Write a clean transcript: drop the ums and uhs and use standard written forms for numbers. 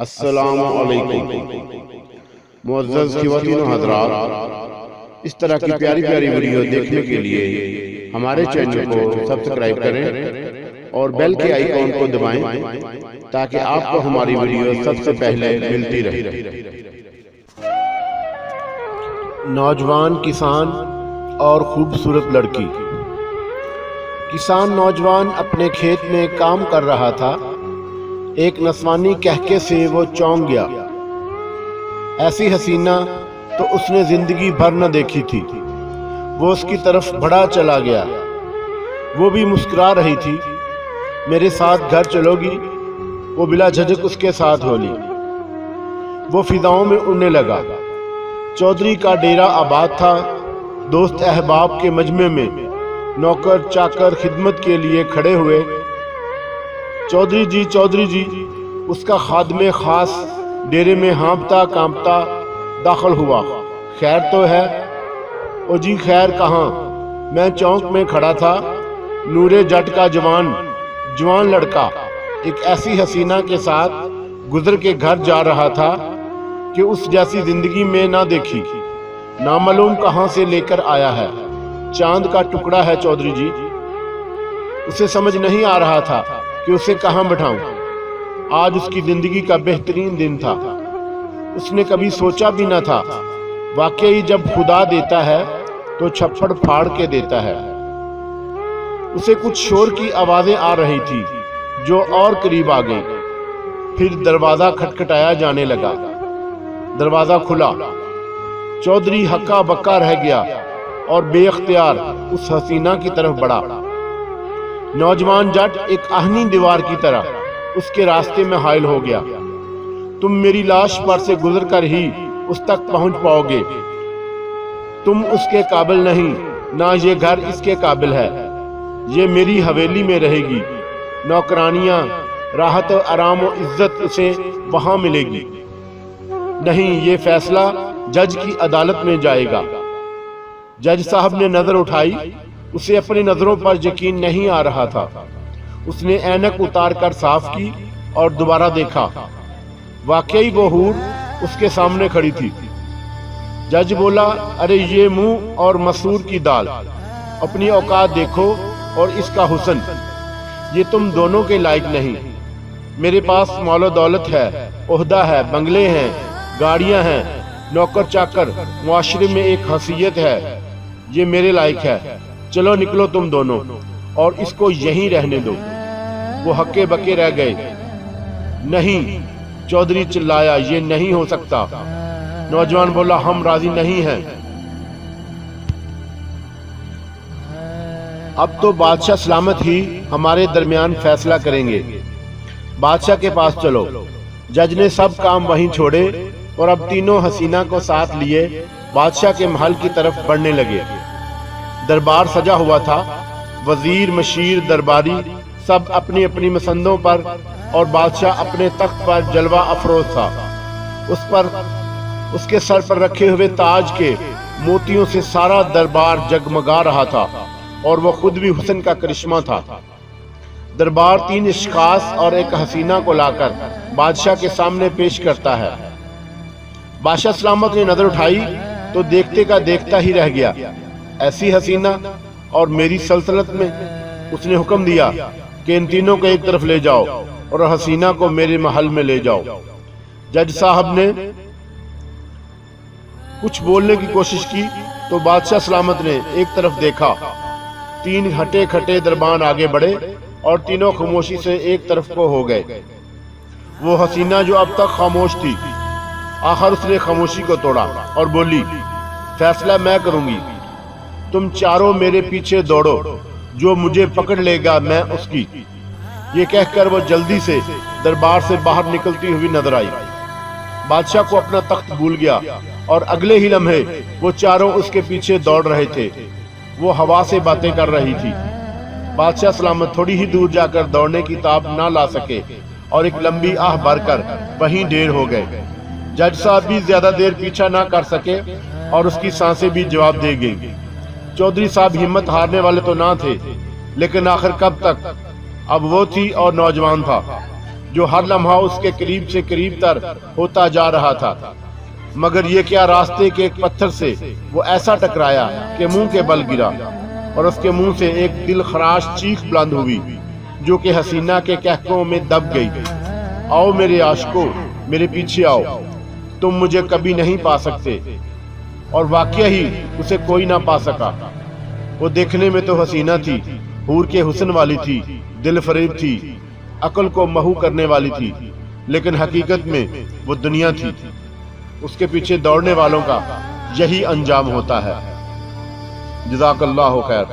السلام علیکم معزز خواتین و حضرات، اس طرح کی پیاری پیاری ویڈیو دیکھنے کے لیے ہمارے چینل کو سبسکرائب کریں اور بیل کے آئیکن کو دبائیں تاکہ آپ کو ہماری ویڈیو سب سے پہلے ملتی رہے۔ نوجوان کسان اور خوبصورت لڑکی۔ کسان نوجوان اپنے کھیت میں کام کر رہا تھا۔ ایک نسوانی کہکے سے وہ چونک گیا۔ ایسی حسینہ تو اس نے زندگی بھر نہ دیکھی تھی۔ وہ اس کی طرف بڑھا چلا گیا۔ وہ بھی مسکرا رہی تھی۔ میرے ساتھ گھر چلو گی؟ وہ بلا جھجک اس کے ساتھ بولی۔ وہ فضاؤں میں اڑنے لگا۔ چودھری کا ڈیرا آباد تھا۔ دوست احباب کے مجمع میں نوکر چاکر خدمت کے لیے کھڑے ہوئے۔ چودھری جی، اس کا خادم خاص ڈیرے میں ہانپتا کانپتا داخل ہوا۔ خیر تو ہے؟ او جی خیر کہاں، میں چوک میں کھڑا تھا۔ نورے جٹ کا جوان لڑکا ایک ایسی حسینہ کے ساتھ گزر کے گھر جا رہا تھا کہ اس جیسی زندگی میں نہ دیکھی۔ نامعلوم کہاں سے لے کر آیا ہے، چاند کا ٹکڑا ہے چودھری جی۔ اسے سمجھ نہیں آ رہا تھا کہ اسے کہاں بٹھاؤں۔ آج اس کی زندگی کا بہترین دن تھا۔ اس نے کبھی سوچا بھی نہ تھا، واقعی جب خدا دیتا ہے تو چھپڑ پھاڑ کے دیتا ہے۔ اسے کچھ شور کی آوازیں آ رہی تھی جو اور قریب آ گئی۔ پھر دروازہ کھٹکھٹایا جانے لگا۔ دروازہ کھلا۔ چودھری ہکا بکا رہ گیا اور بے اختیار اس حسینہ کی طرف بڑھا۔ نوجوان جٹ ایک آہنی دیوار کی طرح اس کے راستے میں حائل ہو گیا۔ تم میری لاش پر سے گزر کر ہی اس تک پہنچ پاؤ گے۔ تم اس کے قابل نہیں، نہ یہ گھر اس کے قابل ہے۔ یہ میری حویلی میں رہے گی۔ نوکرانیاں، راحت و آرام و عزت اسے وہاں ملے گی۔ نہیں، یہ فیصلہ جج کی عدالت میں جائے گا۔ جج صاحب نے نظر اٹھائی۔ اسے اپنی نظروں پر یقین نہیں آ رہا تھا۔ اس نے اینک اتار کر صاف کی اور دوبارہ دیکھا۔ واقعی وہ حور اس کے سامنے کھڑی تھی۔ جج بولا، ارے یہ منہ اور مسور کی دال، اپنی اوقات دیکھو اور اس کا حسن، یہ تم دونوں کے لائق نہیں۔ میرے پاس مال و دولت ہے، عہدہ ہے، بنگلے ہیں، گاڑیاں ہیں، نوکر چاکر، معاشرے میں ایک حیثیت ہے، یہ میرے لائق ہے۔ چلو نکلو تم دونوں اور اس کو یہیں رہنے دو۔ وہ ہکے بکے رہ گئے۔ نہیں، چودھری چلایا، یہ نہیں ہو سکتا۔ نوجوان بولا، ہم راضی نہیں ہیں۔ اب تو بادشاہ سلامت ہی ہمارے درمیان فیصلہ کریں گے۔ بادشاہ کے پاس چلو۔ جج نے سب کام وہیں چھوڑے اور اب تینوں حسینہ کو ساتھ لیے بادشاہ کے محل کی طرف بڑھنے لگے۔ دربار سجا ہوا تھا۔ وزیر، مشیر، درباری سب اپنی اپنی مسندوں پر اور بادشاہ اپنے تخت پر جلوہ افروز تھا۔ اس کے سر پر رکھے ہوئے تاج کے موتیوں سے سارا دربار جگمگا رہا تھا اور وہ خود بھی حسن کا کرشمہ تھا۔ دربار 3 اشخاص اور ایک حسینہ کو لا کر بادشاہ کے سامنے پیش کرتا ہے۔ بادشاہ سلامت نے نظر اٹھائی تو دیکھتے کا دیکھتا ہی رہ گیا۔ ایسی حسینہ اور میری سلطنت میں؟ اس نے حکم دیا کہ ان تینوں کو ایک طرف لے جاؤ اور حسینہ کو میرے محل میں لے جاؤ۔ جج صاحب نے کچھ بولنے کی کوشش کی تو بادشاہ سلامت نے ایک طرف دیکھا۔ 3 ہٹے کھٹے دربان آگے بڑھے اور تینوں خاموشی سے ایک طرف کو ہو گئے۔ وہ حسینہ جو اب تک خاموش تھی، آخر اس نے خاموشی کو توڑا اور بولی، فیصلہ میں کروں گی۔ تم چاروں میرے پیچھے دوڑو، جو مجھے پکڑ لے گا میں اس کی۔ یہ کہہ کر وہ جلدی سے دربار سے باہر نکلتی ہوئی نظر آئی۔ بادشاہ کو اپنا تخت بھول گیا اور اگلے ہی لمحے وہ چاروں اس کے پیچھے دوڑ رہے تھے۔ وہ ہوا سے باتیں کر رہی تھی۔ بادشاہ سلامت تھوڑی ہی دور جا کر دوڑنے کی تاب نہ لا سکے اور ایک لمبی آہ بھر کر وہیں ڈیر ہو گئے۔ جج صاحب بھی زیادہ دیر پیچھا نہ کر سکے اور اس کی سانسیں بھی جواب دے گئیں۔ چودھری صاحب ہمت ہارنے والے تو نہ تھے، لیکن آخر کب تک؟ اب وہ تھی اور نوجوان تھا۔ جو ہر لمحہ اس کے قریب سے قریب تر ہوتا جا رہا تھا، مگر یہ کیا راستے کے ایک پتھر سے وہ ایسا ٹکرایا کہ منہ کے بل گرا، اور اس کے منہ سے ایک دل خراش چیخ بلند ہوئی جو کہ حسینہ کے کہکوں میں دب گئی۔ آؤ میرے عاشقو، میرے پیچھے آؤ، تم مجھے کبھی نہیں پا سکتے۔ اور واقعہ ہی اسے کوئی نہ پا سکا۔ وہ دیکھنے میں تو حسینہ تھی، حور کے حسن والی تھی، دل فریب تھی، عقل کو محو کرنے والی تھی، لیکن حقیقت میں وہ دنیا تھی۔ اس کے پیچھے دوڑنے والوں کا یہی انجام ہوتا ہے۔ جزاک اللہ خیر۔